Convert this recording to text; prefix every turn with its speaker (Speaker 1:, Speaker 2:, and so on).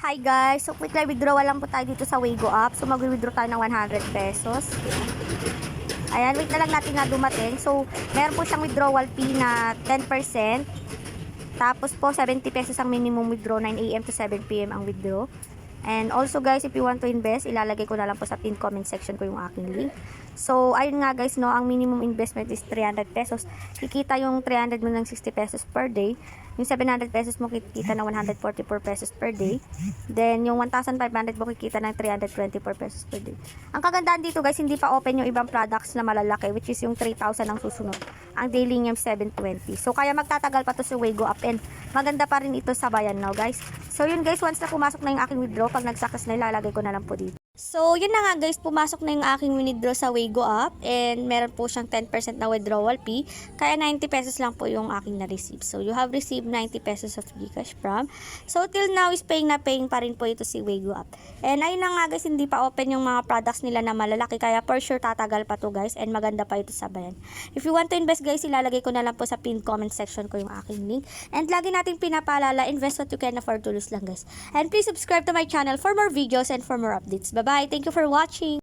Speaker 1: Hi guys! So quick live withdrawal lang po tayo dito sa Waygo app. So mag-withdraw tayo ng 100 pesos. Ayan, wait na lang natin na dumating. So meron po siyang withdrawal fee na 10%. Tapos po 70 pesos ang minimum withdraw, 9 AM to 7 PM ang withdraw. And also guys, if you want to invest, ilalagay ko na lang po sa pin comment section ko yung aking link. So ayun nga guys, no, ang minimum investment is 300 pesos. Kikita yung 300 mo ng 60 pesos per day. Yung 700 pesos mo kikita ng 144 pesos per day. Then yung 1,500 mo kikita ng 324 pesos per day. Ang kagandahan dito guys, hindi pa open yung ibang products na malalaki, which is yung 3,000 ang susunod. Ang daily niya 720. So kaya magtatagal pa to sa Waygo app, and maganda pa rin ito sa bayan now guys. So yun guys, once na pumasok na yung aking withdraw, pag nag-success na, ilalagay ko na lang po dito. So, yun na nga guys, pumasok na yung aking withdraw sa Waygo app, and meron po siyang 10% na withdrawal fee, kaya 90 pesos lang po yung aking na-receive. So, you have received 90 pesos of Gcash from. So, till now is paying pa rin po ito si Waygo app. And ayun na nga guys, hindi pa open yung mga products nila na malalaki, kaya for sure tatagal pa to guys, and maganda pa ito sa bayan. If you want to invest guys, ilalagay ko na lang po sa pinned comment section ko yung aking link. And lagi nating pinapaalala, invest what you can afford to lose lang guys. And please subscribe to my channel for more videos and for more updates. Bye-bye. Thank you for watching.